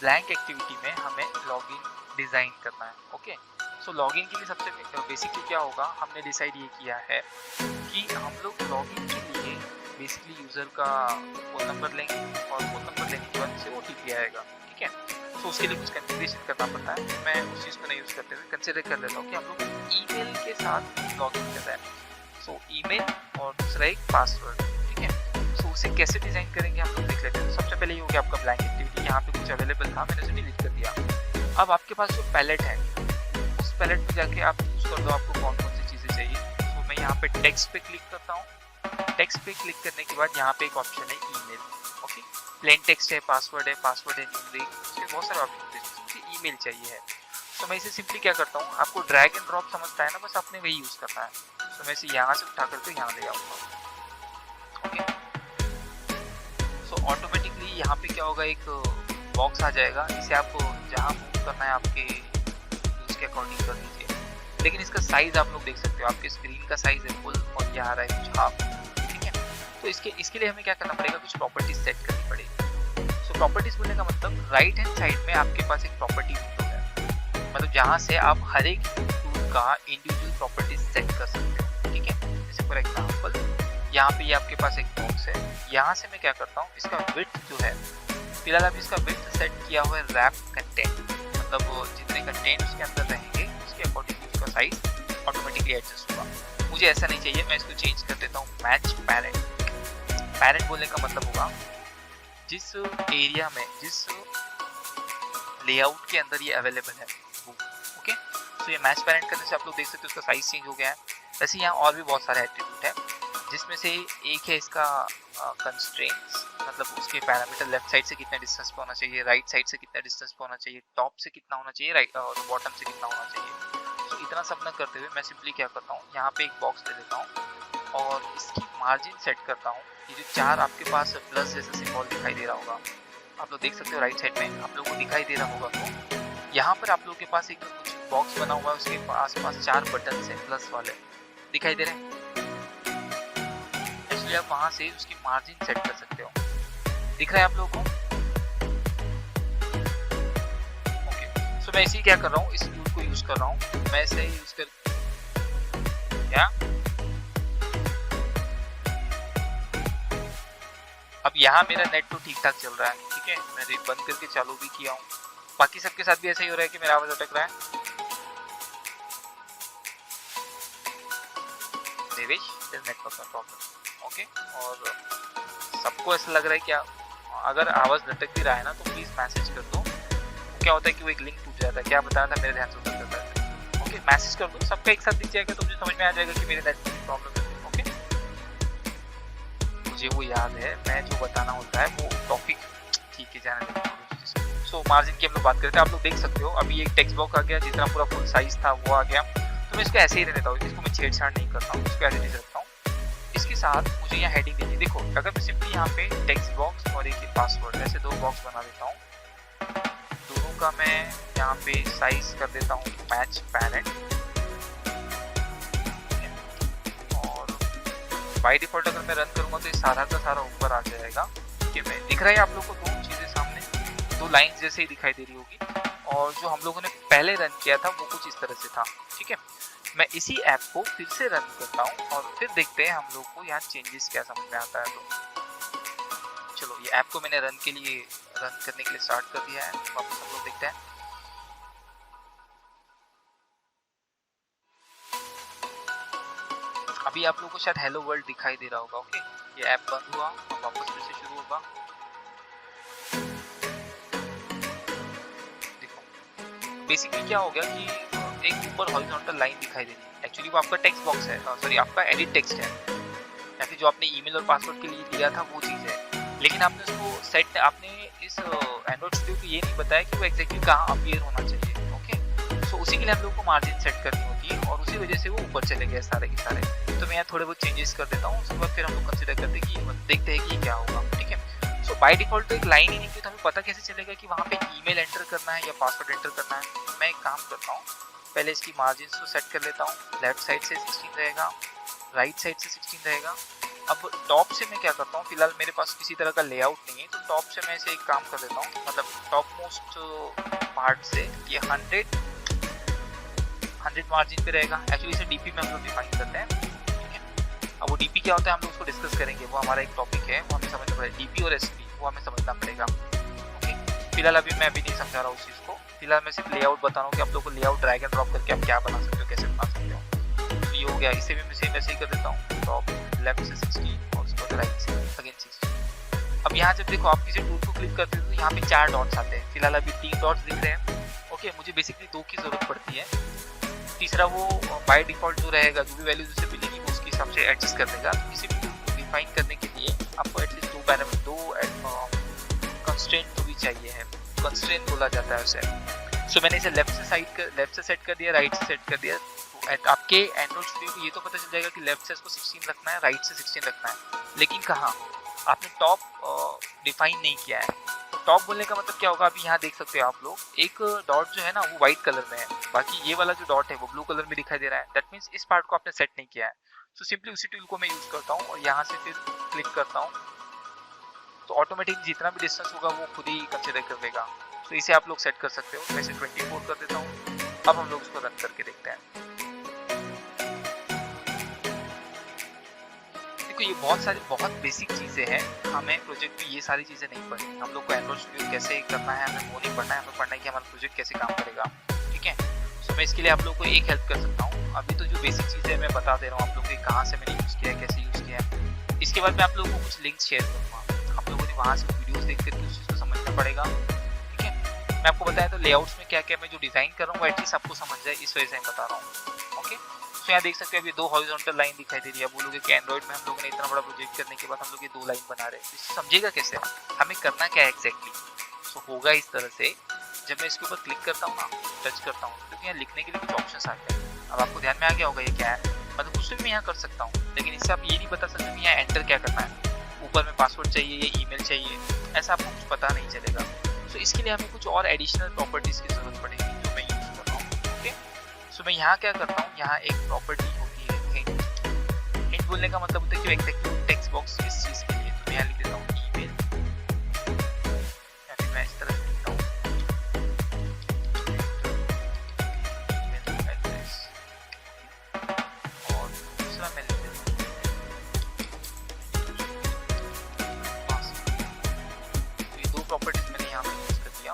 Blank activity में हमें login design करना है। ओके, सो लॉगिन के लिए सबसे बेसिकली क्या होगा, हमने डिसाइड ये किया है कि हम लोग लॉगिन के लिए बेसिकली यूज़र का फ़ोन नंबर लेंगे और फ़ोन नंबर लेने के बाद से OTP आएगा। ठीक है, तो उसके लिए कुछ कॉन्फ़िगरेशन करना पड़ता है। तो मैं उस चीज़ को नहीं यूज़ करते हुए कंसिडर कर लेता हूँ कि हम लोग ईमेल के साथ लॉगिन कर रहे हैं। सो ईमेल और दूसरा एक पासवर्ड। ठीक है, सो उसे कैसे डिज़ाइन करेंगे हम लोग देख लेते हैं। तो सबसे पहले ये हो गया आपका ब्लैंक एक्टिविटी, यहाँ पे कुछ अवेलेबल था, मैंने उसे डिलीट कर दिया। अब आपके पास जो पैलेट है, उस पैलेट में जाके आप चूज़ कर दो आपको कौन कौन सी चीज़ें चाहिए। तो मैं यहाँ पे टेक्स्ट पे क्लिक करता हूँ। टेक्स्ट पे क्लिक करने के बाद यहाँ पे एक ऑप्शन है ईमेल। ओके, प्लेन टेक्स्ट है, पासवर्ड है न्यूमरिक, उसके बहुत सारे ऑप्शन है, मुझे ईमेल चाहिए है। तो मैं इसे सिंपली क्या करता हूँ, आपको ड्रैग एंड ड्रॉप समझता है ना, बस आपने वही यूज़ करना है। तो मैं इसे यहाँ से उठा करके यहाँ ले आऊँगा। ओके, सो ऑटोमेटिकली यहाँ पे क्या होगा, एक बॉक्स आ जाएगा, इसे आप जहाँ मूव करना है आपके यूज के अकॉर्डिंग कर लीजिए। लेकिन इसका साइज आप लोग देख सकते हो, आपके स्क्रीन का साइज है फुल और ये आ रहा है कुछ हाफ। ठीक है, तो इसके लिए हमें क्या करना पड़ेगा, कुछ प्रॉपर्टीज सेट करनी पड़ेगी। सो प्रॉपर्टीज बोलने का मतलब राइट हैंड साइड में आपके पास एक प्रॉपर्टी विंडो है, मतलब जहाँ से आप हर एक टूल का इंडिविजुअल प्रॉपर्टीज सेट कर सकते हो। ठीक है, जैसे फॉर एग्जाम्पल यहाँ पे ये आपके पास एक बॉक्स है, यहाँ से मैं क्या करता हूँ, इसका विड्थ जो है, फिलहाल अभी इसका विड्थ सेट किया हुआ है रैप कंटेंट, मतलब जितने कंटेंट उसके अंदर रहेंगे उसके अकॉर्डिंग उसका साइज ऑटोमेटिकली एडजस्ट होगा। मुझे ऐसा नहीं चाहिए, मैं इसको चेंज कर देता हूँ मैच पैरेंट। पैरेंट बोलने का मतलब होगा जिस एरिया में, जिस लेआउट के अंदर ये अवेलेबल है वो। ओके, तो ये मैच पैरेंट करने से आप लोग देख सकते हो उसका साइज चेंज हो गया है। वैसे यहाँ और भी बहुत सारे एट्रीब्यूट है, जिसमें से एक है इसका कंस्ट्रेंट्स, मतलब उसके पैरामीटर लेफ्ट साइड से कितने डिस्टेंस पे होना चाहिए, राइट साइड से कितना डिस्टेंस पे होना चाहिए, टॉप से कितना होना चाहिए, राइट और बॉटम से कितना होना चाहिए। तो इतना सब न करते हुए मैं सिंपली क्या करता हूँ, यहाँ पे एक बॉक्स दे देता हूँ और इसकी मार्जिन सेट करता हूँ। ये जो चार आपके पास प्लस जैसा सिंबल दिखाई दे रहा होगा, आप लोग देख सकते हो राइट साइड में आप लोगों को दिखाई दे रहा होगा। तो यहाँ पर आप लोगों के पास एक कुछ बॉक्स बना हुआ है, उसके आसपास चार बटन है प्लस वाले दिखाई दे रहे हैं। एक्चुअली आप वहां से उसकी मार्जिन सेट कर सकते हो, दिख रहा है आप लोगों को। ओके, सो मैं इसी क्या कर रहा हूँ, इस टूल को यूज कर रहा हूँ, मैं इसे यूज कर क्या, अब यहाँ मेरा नेट तो ठीक ठाक चल रहा है। ठीक है, मैंने बंद करके चालू भी किया हूँ, बाकी सबके साथ भी ऐसा ही हो रहा है कि मेरा आवाज अटक रहा है। देवेश, नेटवर्क में प्रॉब्लम। ओके, और सबको ऐसा लग रहा है क्या, अगर आवाज लटक भी रहा है ना तो प्लीज मैसेज कर दो। क्या होता है कि वो एक लिंक टूट जाता है, क्या बताना था, मेरे ध्यान से उतर जाता है। ओके, मैसेज कर दो, सबका एक साथ दिख जाएगा तो मुझे समझ में आ जाएगा कि मेरे नेट में प्रॉब्लम है। ओके, मुझे वो याद है, मैं जो बताना होता है वो टॉपिक, ठीक है, जाने दो। सो मार्जिन की हम लोग बात करते हैं, आप लोग देख सकते हो अभी एक टेक्स्ट बॉक्स आ गया, जितना पूरा फुल साइज था वो आ गया। तो मैं इसको ऐसे ही रहने देता हूँ, इसको मैं छेड़छाड़ नहीं करता हूँ, इसको ऐसे ही रखता हूँ। इसके साथ मुझे यहाँ हेडिंग देनी है। देखो, अगर मैं सिंपली यहाँ पे टेक्स्ट बॉक्स और एक पासवर्ड ऐसे दो बॉक्स बना देता हूँ, दोनों का मैं यहाँ पे साइज कर देता हूँ मैच पैरेंट, और बाय डिफॉल्ट अगर मैं रन करूँगा तो ये सारा का सारा ऊपर आ जाएगा। ठीक है, दिख रहा है आप लोग को दो चीज़ें सामने, दो लाइन्स जैसे ही दिखाई दे रही होगी, और जो हम लोगों ने पहले रन किया था वो कुछ इस तरह से था। ठीक है, मैं इसी ऐप को फिर से रन करता हूँ और फिर देखते हैं हम लोग को यहाँ चेंजेस क्या समझ में आता है। तो चलो, ये ऐप को मैंने रन करने के लिए स्टार्ट कर दिया है, वापस हम लोग देखते हैं। अभी आप लोगों को शायद हेलो वर्ल्ड दिखाई दे रहा होगा। ओके, ये ऐप बंद हुआ और वापस फिर से शुरू होगा। देखो, बेसिकली क्या हो गया कि एक ऊपर हॉरिजॉन्टल लाइन दिखाई दे रही है, एक्चुअली वो आपका टेक्स्ट बॉक्स है, सॉरी आपका एडिट टेक्स्ट है, या फिर जो आपने ईमेल और पासवर्ड के लिए लिया था वो चीज़ है। लेकिन आपने उसको सेट, आपने इस एंड्रॉइड स्टूडियो को ये नहीं बताया कि वो एग्जैक्टली कहाँ अपीयर होना चाहिए। ओके, सो उसी के लिए हम लोग को मार्जिन सेट करनी होती है और उसी वजह से वो ऊपर चले गए सारे के सारे। तो मैं यहाँ थोड़े बहुत चेंजेस कर देता हूँ, उसके बाद फिर हम लोग कंसिडर करते हैं कि देखते हैं कि क्या होगा। ठीक है, सो बाय डिफॉल्ट तो एक लाइन ही नहीं थी, तो हमें पता कैसे चलेगा कि वहाँ पे ईमेल एंटर करना है या पासवर्ड एंटर करना है। मैं एक काम करता हूँ, पहले इसकी मार्जिन को सेट कर लेता हूँ, लेफ्ट साइड से 16 रहेगा, राइट साइड से 16 रहेगा, अब टॉप से मैं क्या करता हूँ, फिलहाल मेरे पास किसी तरह का लेआउट नहीं है, तो टॉप से मैं इसे एक काम कर देता हूँ, मतलब टॉप मोस्ट पार्ट से ये 100 मार्जिन पे रहेगा। एक्चुअली इसे डीपी में हम लोग डिफाइन करते हैं, ठीक है। अब वो डीपी क्या होता है हम लोग उसको डिस्कस करेंगे, वो हमारा एक टॉपिक है, वो हमें समझना पड़ेगा। डीपी और एसपी वो हमें समझना पड़ेगा, ओके। फिलहाल अभी मैं नहीं समझा रहा हूँ उस चीज़ को, फिलहाल मैं सिर्फ लेआउट बता रहा हूँ कि आप लोग को लेआउट ड्रैग एंड ड्रॉप करके आप क्या बना सकते हो, कैसे बना सकते हो। तो ये हो गया, इसे भी मैं सेम ऐसे ही कर देता हूँ, टॉप लेफ्ट से 60 और उसके बाद राइट से अगेन 60। अब यहाँ जब देखो आप किसी टूल को क्लिक करते हो तो यहाँ पे 4 डॉट्स आते हैं, फिलहाल अभी 3 डॉट्स दिख रहे हैं, ओके। मुझे बेसिकली 2 की जरूरत पड़ती है, तीसरा वो बाय डिफॉल्ट जो रहेगा, जो भी वैल्यूज उसे मिलेगी वो उसके हिसाब से एडजस्ट कर देगा। तो किसी भी टूल को डिफाइन करने के लिए आपको एटलीस्ट 2 पैरामीटर, 2 कंस्ट्रेंट तो भी चाहिए है, कंस्ट्रेंट बोला जाता है उसे। सो मैंने इसे लेफ्ट से सेट कर दिया, राइट से सेट कर दिया। तो आपके एंड्रॉइड स्टूडियो को ये तो पता चल जाएगा कि लेफ्ट से इसको 16 रखना है, राइट से 16 रखना है, लेकिन कहाँ आपने टॉप डिफाइन नहीं किया है। टॉप बोलने का मतलब क्या होगा, अभी यहाँ देख सकते हो आप लोग, एक डॉट जो है ना वो व्हाइट कलर में है, बाकी ये वाला जो डॉट है वो ब्लू कलर में दिखाई दे रहा है। दैट मीन्स इस पार्ट को आपने सेट नहीं किया है। सो सिंपली उसी टूल को मैं यूज करता हूँ और यहाँ से फिर क्लिक करता हूँ, तो ऑटोमेटिक जितना भी डिस्टेंस होगा वो खुद ही कंसिडर कर देगा। तो इसे आप लोग सेट कर सकते हो, मैं इसे 24 कर देता हूँ। अब हम लोग उसको रन करके देखते हैं। देखो ये बहुत बेसिक चीज़ें हैं, हमें प्रोजेक्ट में ये सारी चीज़ें नहीं पढ़नी। हम लोग को एंड्रॉइड स्टूडियो कैसे करना है हमें वो नहीं पढ़ना है, हमें पढ़ना है कि हमारा प्रोजेक्ट कैसे काम करेगा, ठीक है। तो मैं इसके लिए आप लोग को एक हेल्प कर सकता हूँ। अभी तो जो बेसिक चीज़ें मैं बता दे रहा हूँ आप लोग को, कहाँ से मैंने यूज़ किया है, कैसे यूज़ किया है। इसके बाद मैं आप लोगों को कुछ लिंक्स शेयर करूँगा, आप लोगों ने वहाँ से वीडियोज़ देख करके उस चीज़ को समझना पड़ेगा, ठीक है। मैं आपको बताया तो लेआउट्स में क्या क्या मैं जो डिज़ाइन कर रहा हूँ एटलीस्ट आपको समझ जाए, इस वजह से मैं बता रहा हूँ, ओके। तो यहाँ देख सकते हैं अभी 2 हॉरिजॉन्टल लाइन दिखाई दे रही है। बोलोगे कि एंड्रॉइड में हम लोगों ने इतना बड़ा प्रोजेक्ट करने के बाद हम लोग ये 2 लाइन बना रहे हैं, इससे समझेगा कैसे हमें करना क्या है एग्जैक्टली। सो होगा इस तरह से, जब मैं इसके ऊपर क्लिक करता हूँ ना, टच करता हूँ, तो यहाँ लिखने के लिए कुछ ऑप्शंस आते हैं। अब आपको ध्यान में आ गया होगा ये क्या है, मतलब कुछ भी मैं यहाँ कर सकता हूँ, लेकिन इससे आप ये नहीं बता सकते कि यहाँ एंटर क्या करना है, ऊपर में पासवर्ड चाहिए या ईमेल चाहिए, ऐसा आपको कुछ पता नहीं चलेगा। सो इसके लिए हमें कुछ और एडिशनल प्रॉपर्टीज की जरूरत पड़ेगी जो मैं यूज कर रहा हूँ, ओके। सो मैं यहाँ क्या करता हूँ, यहाँ एक प्रॉपर्टी होती है हिंट। हिंट बोलने का मतलब होता है कि एग्जैक्टली टेक्स्ट बॉक्स किस चीज के लिए, तो मैं यहाँ लिख देता हूँ ईमेल, या फिर मैं इस तरह से लिखता हूँ ईमेल एड्रेस, और दूसरा मैं लिख देता हूँ पासवर्ड। तो ये 2 प्रॉपर्टीज मैंने यहाँ पे यूज कर दिया।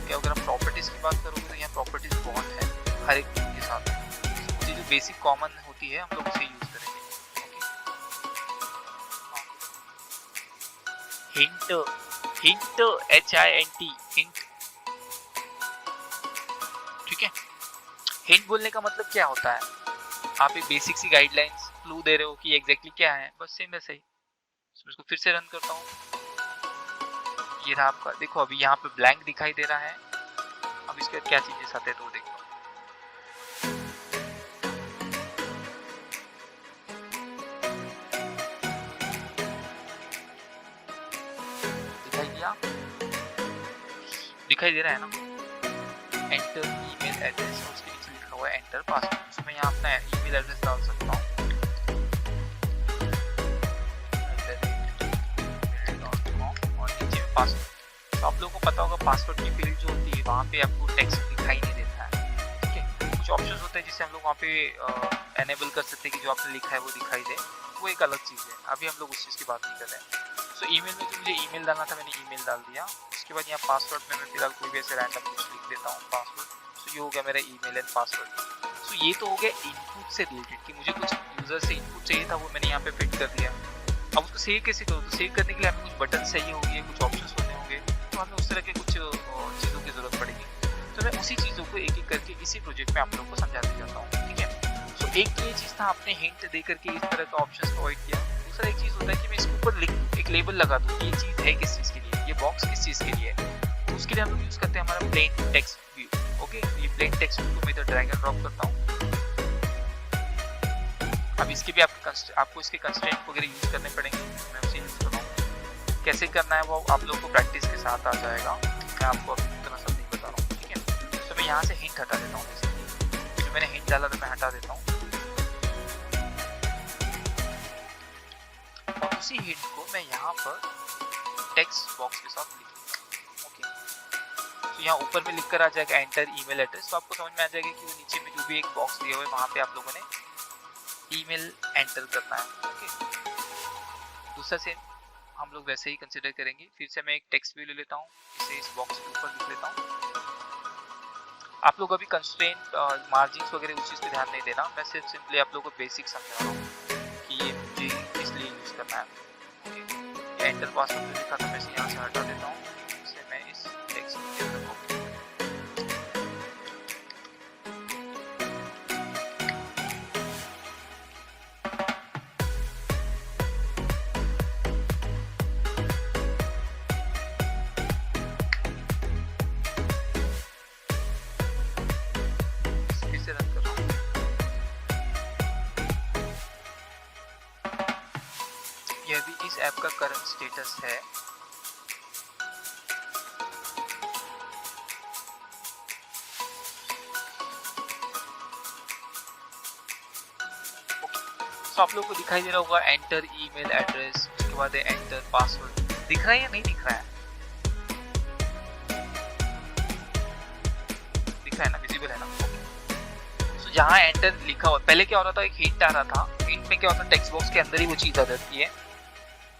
क्या अगर हम प्रॉपर्टीज की बात करोगे तो यहाँ प्रॉपर्टीज बहुत है हर एक टूल के साथ, मुझे जो बेसिक कॉमन होती है हम लोग उसे यूज करेंगे, ओके। हिंट HINT हिंट, ठीक है। हिंट बोलने का मतलब क्या होता है, आप एक बेसिक सी गाइडलाइंस क्लू दे रहे हो कि एग्जैक्टली क्या है, बस सेम वैसे ही। तो इसको फिर से रन करता हूँ, ये रहा आपका, देखो अभी यहाँ पे ब्लैंक दिखाई दे रहा है। अब इसके बाद क्या चीजें आते हैं तो देखो, दिखाई दे रहा है ना, एंटर ईमेल एड्रेस, और उसके नीचे लिखा हुआ है एंटर पासवर्ड। तो मैं यहाँ अपना ईमेल एड्रेस डाल सकता हूँ, और नीचे में पासवर्ड। तो आप लोगों को पता होगा पासवर्ड की फील्ड जो होती है वहाँ पे आपको टेक्स्ट दिखाई नहीं देता है, ठीक है। कुछ ऑप्शंस होते हैं जिससे हम लोग वहाँ पे एनेबल कर सकते हैं कि जो आपने लिखा है वो दिखाई दे, वो एक अलग चीज़ है। अभी हम लोग उस चीज़ की बात नहीं कर रहे हैं। सो ईमेल में जो मुझे ईमेल डालना था मैंने ईमेल डाल दिया। उसके बाद यहाँ पासवर्ड में मैं फिलहाल कोई भी ऐसे रैंडम कुछ लिख देता हूँ पासवर्ड। सो ये हो गया मेरा ईमेल एंड पासवर्ड। सो ये तो हो गया इनपुट से रिलेटेड कि मुझे कुछ यूजर से इनपुट चाहिए था, वो मैंने यहाँ पे फिट कर दिया। अब उसको सेव कैसे करूँ, तो सेव करने के लिए हमें कुछ बटन चाहिए होंगे, कुछ ऑप्शंस होने होंगे, तो हमें उस तरह के कुछ चीज़ों की ज़रूरत पड़ेगी। तो मैं उसी चीज़ों को एक एक करके इसी प्रोजेक्ट में आप लोगों को समझाते जाता हूँ, ठीक है। सो एक ये चीज़ था, आपने हिंट दे करके इस तरह का ऑप्शन प्रोवाइड किया। दूसरा एक चीज़ होता है कि मैं इसके ऊपर एक लेबल लगा दूँ, ये चीज़ है किस चीज़ के लिए, ये बॉक्स किस चीज़ के लिए है। तो उसके लिए हम लोग यूज़ करते हैं हमारा प्लेन टेक्स्ट व्यू, ओके। तो ये प्लेन टेक्स्ट व्यू को मैं इधर ड्रैग एंड ड्रॉप करता हूँ। अब इसके भी आपको इसके कंस्ट्रेंट वगैरह यूज़ करने पड़ेंगे, मैं उसे यूज़ कर रहा हूँ। कैसे करना है वो आप लोग को प्रैक्टिस के साथ आ जाएगा, मैं आपको अभी इतना सब नहीं बता रहा हूँ, ठीक है। तो मैं यहाँ से हिंट हटा देता हूँ, बेसिकली जो मैंने हिंट डाला था मैं हटा देता हूँ। और उसी हिंट को मैं यहाँ पर टेक्स्ट बॉक्स के साथ लिखूंगा। ओके, तो यहाँ ऊपर में लिखकर आ जाएगा एंटर ईमेल एड्रेस, तो आपको समझ में आ जाएगा कि वो नीचे में जो भी एक बॉक्स दिया हुआ है वहाँ पे आप लोगों ने ईमेल एंटर करना है। ओके, दूसरा सेम हम लोग वैसे ही कंसिडर करेंगे। फिर से मैं एक टेक्स्ट व्यू ले लेता हूँ, इसे इस बॉक्स के ऊपर लिख लेता हूँ। आप लोग अभी कंस्ट्रेंट मार्जिन्स वगैरह उस चीज़ पे ध्यान नहीं देना, मैं सिर्फ सिंपली आप लोगों को बेसिक समझा रहा हूँ कि ये मुझे इसलिए यूज़ करना है। ओके, एंटर पासवर्ड जो लिखा था मैं इसे यहाँ से हटा देता हूँ, इसे मैं इस टेक्स्ट के अंदर कॉपी कर देता हूँ। फिर से रन कर रहा हूँ। यह भी इस ऐप का करंट स्टेटस है। तो आप लोगों को दिखाई दे रहा होगा एंटर ईमेल एड्रेस, उसके बाद एंटर पासवर्ड। दिख रहा है या नहीं दिख रहा है? दिख रहा है ना, विजिबल है ना? तो जहाँ एंटर लिखा हुआ, पहले क्या हो रहा था, एक हिंट आ रहा था, हिंट में क्या होता है टेक्स्ट बॉक्स के अंदर ही वो चीज आ जाती है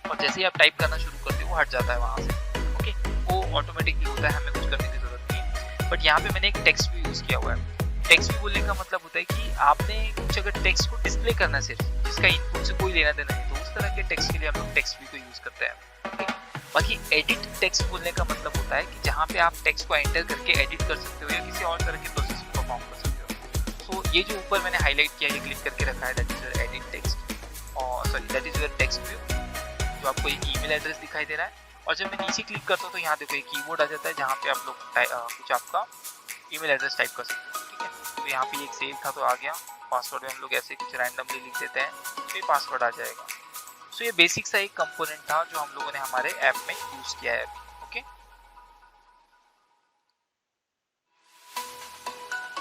और जैसे ही आप टाइप करना शुरू करते हो वो हट जाता है वहां से। ओके, वो ऑटोमेटिकली होता है, हमें कुछ करने की जरूरत नहीं है। बट यहाँ पे मैंने एक टेक्स्ट भी यूज किया हुआ है। टेक्स्ट भी बोलने का मतलब होता है कि आपने कुछ अगर टेक्स्ट को डिस्प्ले करना सिर्फ, जिसका इनपुट से कोई लेना देना नहीं, तो उस तरह के टेक्स्ट के लिए हम लोग टेक्स्ट भी को यूज करते हैं। ओके, बाकी एडिट टेक्स्ट बोलने का मतलब होता है कि जहाँ पे आप टेक्स्ट को एंटर करके एडिट कर सकते हो या किसी और तरह के प्रोसेस को परफॉर्म कर सकते हो। सो ये जो ऊपर मैंने हाईलाइट किया, ये क्लिक करके रखा है, that is your edit text, और sorry that is your text view, जो आपको एक ईमेल एड्रेस दिखाई दे रहा है। और जब मैं नीचे क्लिक करता हूँ तो यहाँ देखो एक कीबोर्ड आ जाता है जहाँ पे आप लोग कुछ आपका ईमेल एड्रेस टाइप कर सकते हो। ठीक है, तो यहाँ पे एक सेव था तो आ गया। पासवर्ड में हम लोग ऐसे कुछ रैंडमली लिख देते हैं तो ये पासवर्ड आ जाएगा। सो ये बेसिक सा एक कंपोनेंट था जो हम लोगों ने हमारे ऐप में यूज किया है अभी। ओके,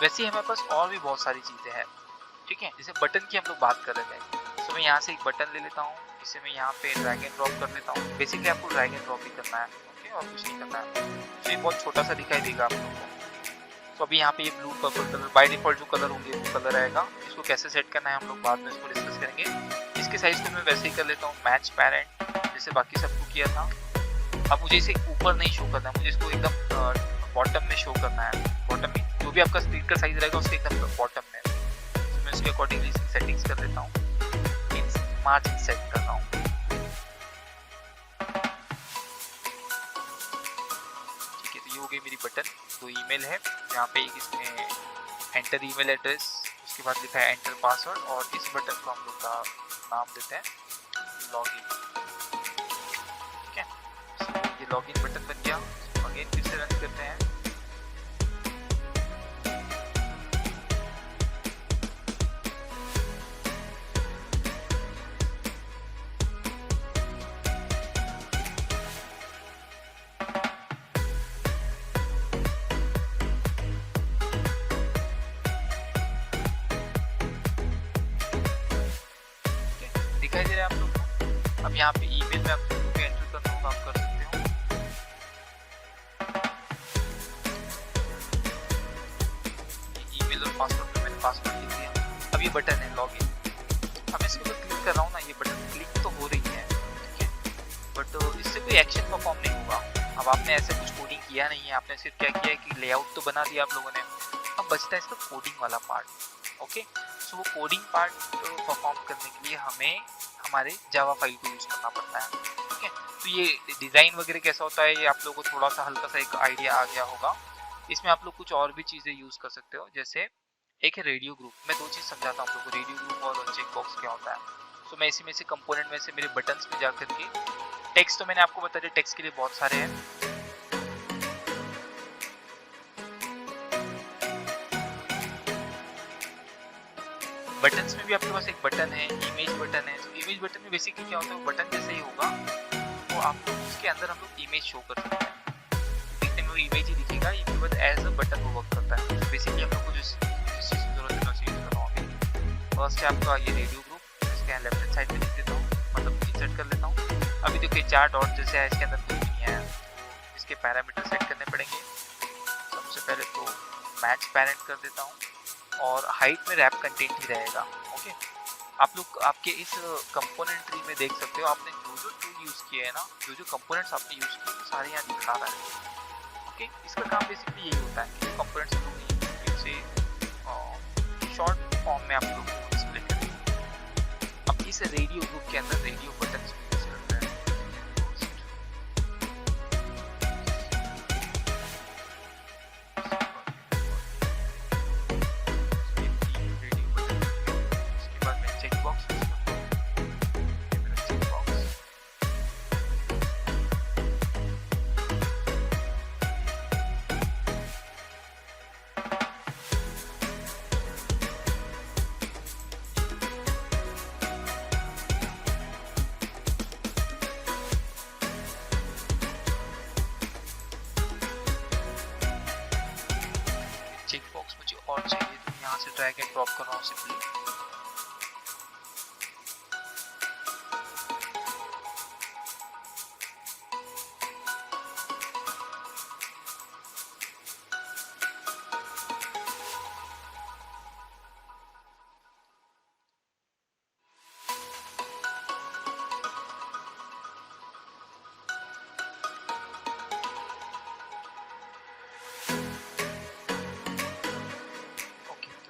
वैसे ही हमारे पास और भी बहुत सारी चीजें हैं। ठीक है, जैसे बटन की हम लोग बात कर रहे थे, तो मैं यहाँ से एक बटन ले लेता हूँ, इसे मैं यहाँ पे ड्रैग एंड ड्रॉप कर लेता हूँ। बेसिकली आपको ड्रैग एंड ड्रॉप ही करना है, ओके, और कुछ नहीं करना है। तो ये बहुत छोटा सा दिखाई देगा आप लोगों को। तो अभी यहाँ पे ये blue purple colour by default जो कलर होंगे वो कलर आएगा। इसको कैसे सेट करना है हम लोग बाद में इसको डिस्कस करेंगे। इसके साइज को मैं वैसे ही कर लेता हूँ मैच पैरेंट, जैसे बाकी सबको किया था। अब मुझे इसे ऊपर नहीं शो करना है, मुझे इसको एकदम बॉटम में शो करना है। बॉटम में जो भी आपका स्क्रीन का साइज रहेगा उसके एकदम बॉटम में। तो मैं इसके अकॉर्डिंगली सेटिंग्स कर लेता हूँ, मार्जिन सेट कर रहा हूँ। ठीक है, तो ये हो गई मेरी बटन। तो ईमेल है, यहाँ पे एक इसमें एंटर ईमेल एड्रेस, उसके बाद लिखा है एंटर पासवर्ड, और इस बटन को हम लोग का नाम देते हैं लॉगिन। ठीक है, तो ये लॉगिन बटन बन गया। अगेन फिर से रन करते हैं। दिखाई दे रहा है आप लोग को। अब यहाँ पे ईमेल में आप लोगों को एंटर करना होगा, आप कर सकते हो। ईमेल और पासवर्ड में मैंने पासवर्ड लिख दिया। अब ये बटन है लॉगिन। अब इसके ऊपर क्लिक कर रहा हूँ ना, ये बटन क्लिक तो हो रही है, ठीक है, बट इससे कोई एक्शन परफॉर्म नहीं होगा। अब आपने ऐसा कुछ कोडिंग किया नहीं है, आपने सिर्फ क्या किया है कि लेआउट तो बना दिया आप लोगों ने। अब बचता है इसका कोडिंग वाला पार्ट। ओके, सो वो कोडिंग पार्ट परफॉर्म करने के लिए हमें हमारे जावा फाइल को यूज करना पड़ता है। ठीक है, तो ये डिजाइन वगैरह कैसा होता है ये आप लोगों को थोड़ा सा हल्का सा एक आइडिया आ गया होगा। इसमें आप लोग कुछ और भी चीजें यूज कर सकते हो, जैसे एक है रेडियो ग्रुप। मैं दो चीज समझाता हूँ आप लोगों को, रेडियो ग्रुप और चेक बॉक्स क्या होता है। तो मैं इसी में से कंपोनेंट में से मेरे बटन्स में जाकर के टेक्स्ट, तो मैंने आपको बता दिया टेक्स्ट के लिए बहुत सारे हैं। बटन्स में भी आपके पास एक बटन है, इमेज बटन है। तो इमेज बटन में बेसिकली क्या होता है, वो बटन जैसे ही होगा तो आप लोग उसके अंदर हम लोग इमेज शो कर सकते हैं। देखने में वो इमेज ही दिखेगा, ये केवल एज अ बटन वो वर्क करता है। तो बेसिकली हम लोग को जिस चीज़ की जरूरत है मैं उसे यूज कर रहा हूँ अभी। फर्स्ट है आपका ये रेडियो ग्रुप, इसके लेफ्ट हैंड साइड में लिख देता हूँ, मतलब इंसर्ट कर लेता हूँ। अभी देखिए 4 डॉट जैसे है, इसके अंदर कुछ भी नहीं आया, इसके पैरामीटर सेट करने पड़ेंगे। सबसे पहले तो मैच पैरेंट कर देता हूँ और हाइट में रैप कंटेंट ही रहेगा। ओके, आप लोग आपके इस कंपोनेंट ट्री में देख सकते हो, आपने जो जो टूल यूज किए हैं ना, जो जो कंपोनेंट्स आपने यूज किए वो सारे यहाँ दिखा रहा है। ओके, इसका काम बेसिकली यही होता है कि कंपोनेंट्स हम लोग इसे शॉर्ट फॉर्म में आप लोग को डिस्प्ले करेंगे। अब इस रेडियो ग्रुप के अंदर रेडियो बटन यूज करते हैं। चेक बॉक्स मुझे और चाहिए तो यहाँ से ड्रैग एंड ड्रॉप कर रहा हूँ सिंपली।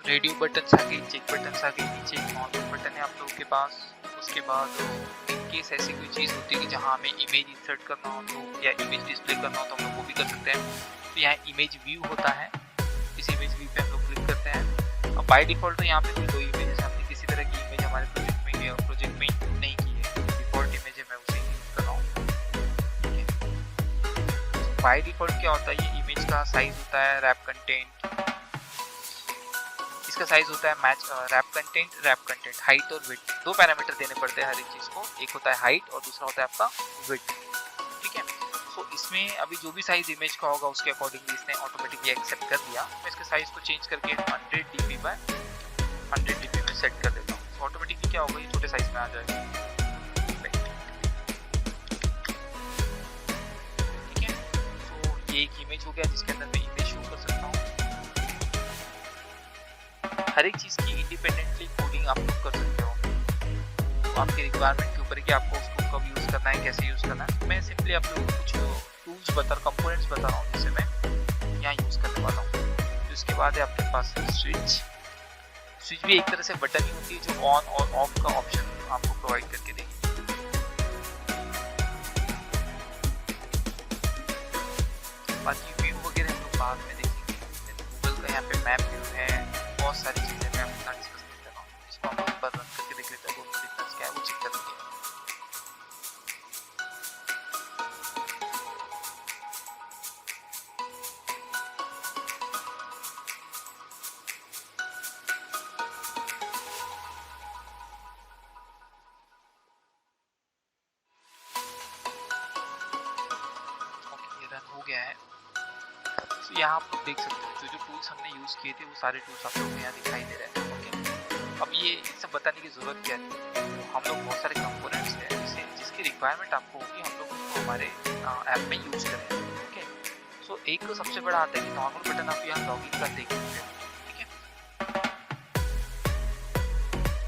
रेडियो बटन आ गई, चेक बटन आ गई, नीचे एक नॉर्मल बटन है आप लोगों के पास। उसके बाद इन केस ऐसी कोई चीज़ होती है कि जहाँ हमें इमेज इंसर्ट करना हो तो या इमेज डिस्प्ले करना हो तो हम लोग वो भी कर सकते हैं। तो यहाँ इमेज व्यू होता है, इस इमेज व्यू पे हम लोग क्लिक करते हैं। अब बाय डिफॉल्ट तो यहाँ पे कोई इमेज हमने किसी तरह की इमेज हमारे प्रोजेक्ट में नहीं की है, डिफॉल्ट इमेज है, मैं उसे यूज कर रहा हूँ। ठीक है, बाय डिफॉल्ट क्या होता है, ये इमेज का साइज होता है रैप कंटेंट, इसका साइज होता है मैच रैप कंटेंट, हाइट और विड्थ, दो पैरामीटर देने पड़ते हैं हर एक चीज को, एक होता है हाइट और दूसरा होता है आपका विड्थ। ठीक है, तो इसमें अभी जो भी साइज इमेज का होगा उसके अकॉर्डिंगली इसने ऑटोमेटिकली एक्सेप्ट कर लिया। मैं इसके साइज को चेंज करके 100 dp बाय 100 dp में सेट कर देता हूँ, तो ऑटोमेटिकली क्या होगा, ये छोटे साइज में आ जाएगा। ठीक है, तो ये एक इमेज हो गया जिसके अंदर मैं इमेज शो कर सकता हूँ। हर एक चीज़ की इंडिपेंडेंटली कोडिंग आप लोग कर सकते हो, तो आपके रिक्वायरमेंट के ऊपर कि आपको उसको कब यूज़ करना है, कैसे यूज़ करना है। मैं सिंपली आप लोगों को कुछ टूल्स कंपोनेंट्स बता रहा हूँ जिसे मैं यहाँ यूज़ करने वाला हूँ। उसके बाद है आपके पास स्विच भी एक तरह से बटन ही होती है जो ऑन और ऑफ का ऑप्शन आपको प्रोवाइड करके देगी। बाकी व्यू वगैरह हम लोग बाद में देखेंगे। गूगल का यहाँ पे मैप व्यू है, बहुत सारी चीजें मैं अपना डिस्कस नहीं कर रहा हूँ, इसको हम लोग एक बार रन करके देख लेते हैं, दोनों डिफरेंस क्या है वो चेक करेंगे। ओके, ये रन हो गया है। तो यहाँ आप लोग देख सकते हो जो जो टूल्स हमने यूज़ किए थे वो सारे टूल्स आप लोग को यहाँ दिखाई दे रहे हैं। ओके, अब ये सब बताने की ज़रूरत क्या थी, तो हम लोग बहुत सारे कंपोनेंट्स हैं जिसकी रिक्वायरमेंट आपको होगी, हम लोग उसको हमारे ऐप में यूज़ करेंगे। ओके, सो एक तो सबसे बड़ा आता है कि नॉर्मल बटन आप यहाँ लॉगिन कर देख सकते हो। ठीक है,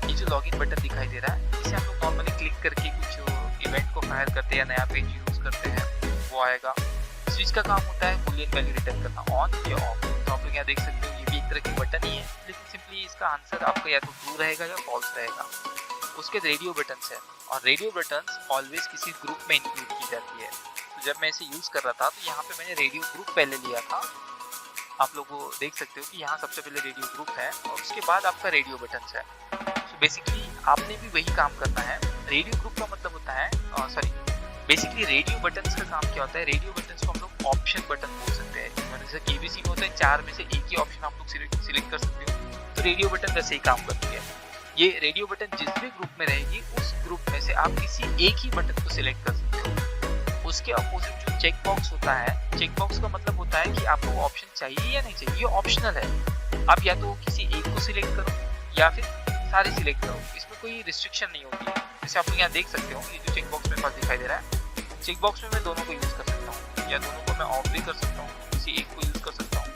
ये जो लॉगिन बटन दिखाई दे रहा है इसे हम लोग नॉर्मली क्लिक करके कुछ इवेंट को फायर करते हैं या नया पेज यूज़ करते हैं वो आएगा। स्विच का काम होता है बूलियन वैल्यू रिटर्न करना, ऑन या ऑफ। तो आप लोग यहाँ देख सकते हो ये भी एक तरह की बटन ही है, लेकिन सिंपली इसका आंसर आपका या तो ट्रू रहेगा या फॉल्स रहेगा। उसके रेडियो बटन्स है और रेडियो बटन्स ऑलवेज किसी ग्रुप में इंक्लूड की जाती है। तो जब मैं इसे यूज़ कर रहा था तो यहाँ पे मैंने रेडियो ग्रुप पहले लिया था, आप लोग को देख सकते हो कि यहाँ सबसे पहले रेडियो ग्रुप है और उसके बाद आपका रेडियो बटन्स है। तो बेसिकली आपने भी वही काम करना है। रेडियो ग्रुप का मतलब होता है बेसिकली रेडियो बटन्स का काम क्या होता है, रेडियो बटन्स को हम लोग ऑप्शन बटन बोल सकते हैं। जैसे केबीसी में होता है 4 में से एक ही ऑप्शन आप लोग सिलेक्ट कर सकते हो, तो रेडियो बटन वैसे ही काम करती है। ये रेडियो बटन जिस भी ग्रुप में रहेगी उस ग्रुप में से आप किसी एक ही बटन को सिलेक्ट कर सकते हो। उसके अपोजिट जो चेक बॉक्स होता है, चेक बॉक्स का मतलब होता है कि आपको वो ऑप्शन चाहिए या नहीं चाहिए, ये ऑप्शनल है। आप या तो किसी एक को सिलेक्ट करो या फिर सारे सिलेक्ट करो, इसमें कोई रिस्ट्रिक्शन नहीं होती है। जैसे आप लोग यहाँ देख सकते हो, ये जो चेक बॉक्स मेरे पास दिखाई दे रहा है, चेक बॉक्स में मैं दोनों को यूज कर सकता हूँ, या दोनों को मैं ऑफ भी कर सकता हूँ, किसी एक को यूज कर सकता हूँ।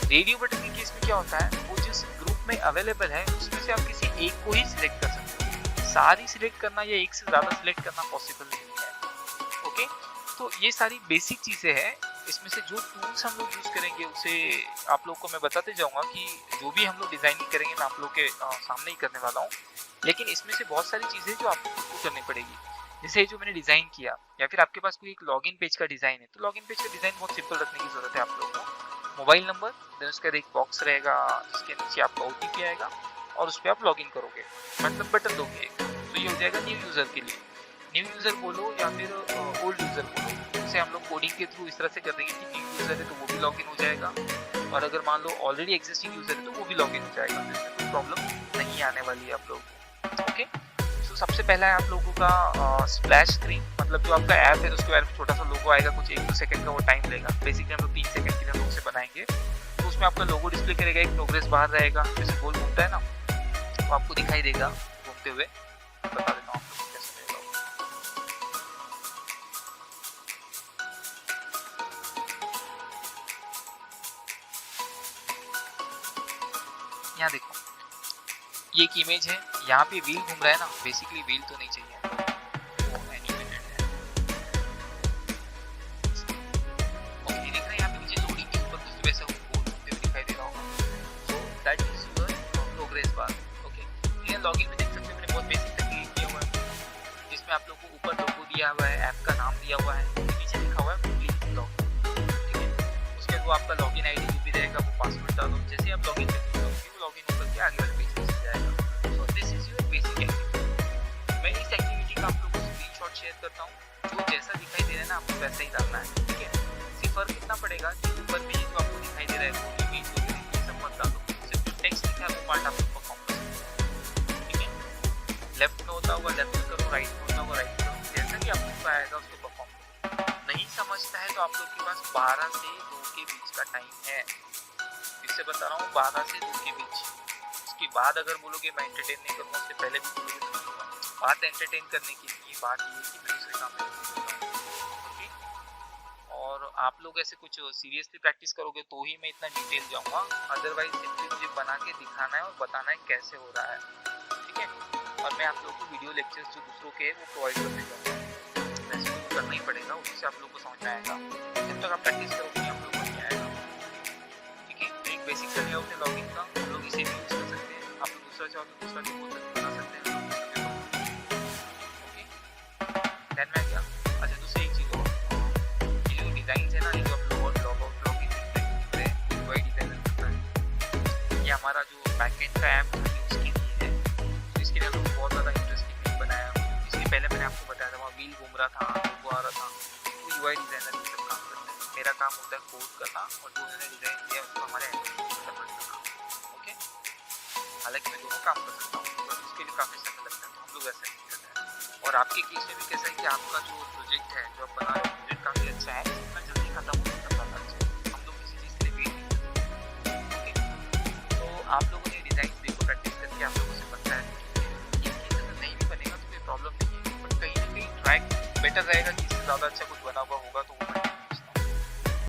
रेडियो बटन के केस में क्या होता है, वो जिस ग्रुप में अवेलेबल है उसमें से आप किसी एक को ही सिलेक्ट कर सकते हो, सारी सिलेक्ट करना या एक से ज्यादा सिलेक्ट करना पॉसिबल नहीं है। ओके, तो ये सारी बेसिक चीजें हैं। इसमें से जो टूल्स हम लोग यूज करेंगे उसे आप लोग को मैं बताते जाऊंगा कि जो भी हम लोग डिजाइनिंग करेंगे मैं आप लोग के सामने ही करने वाला हूँ, लेकिन इसमें से बहुत सारी चीजें जो आपको खुद को करनी पड़ेगी। जैसे जो मैंने डिजाइन किया, या फिर आपके पास कोई एक लॉगिन पेज का डिजाइन है, तो लॉगिन पेज का डिजाइन बहुत सिंपल रखने की जरूरत है आप लोगों को। मोबाइल नंबर, देन उसके बाद एक बॉक्स रहेगा जिसके नीचे आपका ओटीपी आएगा और उस पर आप लॉगिन करोगे, मतलब बटन दोगे, तो ये हो जाएगा न्यू यूजर के लिए। न्यू यूजर बोलो या फिर ओल्ड यूजर बोलो, उसे हम लोग कोडिंग के थ्रू इस तरह से कर देंगे कि न्यू यूजर है तो वो भी लॉगिन हो जाएगा, और अगर मान लो ऑलरेडी एग्जिस्टिंग यूजर है तो वो भी लॉगिन हो जाएगा, तो इसमें कोई प्रॉब्लम नहीं आने वाली है आप लोगों को। ओके, तो सबसे पहला है आप लोगों का स्प्लैश स्क्रीन, मतलब जो आपका ऐप है उसके बारे में छोटा सा लोगो आएगा, कुछ 1-2 सेकंड का वो टाइम लेगा। बेसिकली हम लोग 3 सेकंड के लिए हम लोग उसे बनाएंगे, तो उसमें आपका लोगो डिस्प्ले करेगा, एक प्रोग्रेस बार रहेगा, जैसे गोल घूमता है ना, वो आपको दिखाई देगा घूमते हुए। बता देता हूँ आप लोग कैसे रहेगा। यहाँ देखो, ये एक इमेज है, यहाँ पे व्हील घूम रहा है ना, बेसिकली व्हील तो नहीं चाहिए, वो एनिमेटेड है। ओके, दिख रहा है यहाँ पे नीचे लोडिंग के ऊपर कुछ वैसा गोल घूमते हुए दिखाई दे रहा होगा, so that is your progress bar. Okay, ये लॉगिन में देख सकते हो मैंने बहुत बेसिक तरीके किया हुआ है, जिसमें आप लोग को ऊपर लोगो दिया हुआ है, ऐप का नाम दिया हुआ है, नीचे लिखा हुआ है कंप्लीट लॉगिन। ठीक है, उसके बाद वो आपका लॉगिन आईडी जो भी रहेगा वो पासवर्ड डालो, जैसे आप लॉगिन करते हो वो लॉगिन होकर के आगे वाले पेज पे जाएगा। So this is your basic activity. मैं इस एक्टिविटी का आप लोगों को स्क्रीनशॉट शेयर करता हूँ, जो जैसा दिखाई दे रहा है ना आपको वैसा ही डालना है। ठीक है, सिर्फ फर्क इतना पड़ेगा कि ऊपर में ये जो आपको दिखाई दे रहा है वो इमेज वगैरह ये सब मत डालो, सिर्फ जो टेक्स्ट लिखा है वो पार्ट आप लोग परफॉर्म कर सकते हो। ठीक है, लेफ्ट में होता होगा लेफ्ट में करो, राइट में होता होगा राइट में करो, जैसा कि आप लोग को आएगा उसको परफॉर्म करो। नहीं समझता है तो आप लोग के पास 12 से 2 के बीच का टाइम है, इससे बता रहा हूँ 12 से 2 के बीच। उसके बाद अगर बोलोगे मैं एंटरटेन नहीं करूँगा, उससे पहले भी बोलोगे तो नहीं होगा। बात एंटरटेन करने की नहीं है, बात ये है कि मैं दूसरे काम में नहीं करता हूँ। ओके, और आप लोग ऐसे कुछ सीरियसली प्रैक्टिस करोगे तो ही मैं इतना डिटेल जाऊँगा, अदरवाइज सिंपली मुझे बना के दिखाना है और बताना है कैसे हो रहा है। ठीक है, और मैं आप लोगों को वीडियो लेक्चर्स जो दूसरों के हैं वो प्रोवाइड करने जाऊँगा, वैसे तो करना ही पड़ेगा, उससे आप लोग को समझ में आएगा। जब तक आप प्रैक्टिस करोगे आप लोग को नहीं आएगा। ठीक है, एक बेसिक सा लेआउट है लॉगिन का, हम लोग इसे भी यूज कर सकते हैं, आप लोग दूसरा चाहो तो दूसरा भी बना सकते हैं। ओके, देन मैं क्या, अच्छा दूसरी एक चीज़ और, ये जो डिज़ाइन है ना, ये जो आप लोग लॉगिन दिख रहे हैं यूआई डिज़ाइनर करता है, ये हमारा जो बैकएंड का ऐप है उसके लिए है, तो इसके लिए हम लोग बहुत ज़्यादा इंटरेस्टिंग पेज बनाया है। इसलिए पहले मैंने आपको बताया था वहाँ व्हील घूम रहा था, लोगो आ रहा था, तो यूआई डिज़ाइनर ये सब काम करते हैं। मेरा काम होता है कोड करना और जो मैंने डिज़ाइन किया है उसको हमारे कन्वर्ट करना। ओके, हालांकि मैं दोनों काम कर सकता हूँ, बट उसके लिए काफ़ी समय लगता है, तो हम लोग ऐसा नहीं करते हैं। और आपके केस में भी कैसा है कि आपका जो प्रोजेक्ट है जो आप बना रहे हो, प्रोजेक्ट काफ़ी अच्छा है, इतना जल्दी खत्म हो सकता था, हम लोग किसी चीज़ के लिए वेट नहीं करते। ओके, तो आप लोगों ने डिज़ाइन देखो, प्रैक्टिस करके आप लोगों से बनता है, ये अगर नहीं भी बनेगा तो कोई प्रॉब्लम नहीं है, बट कहीं ना कहीं ट्रैक बेटर रहेगा कि इससे ज़्यादा अच्छा कुछ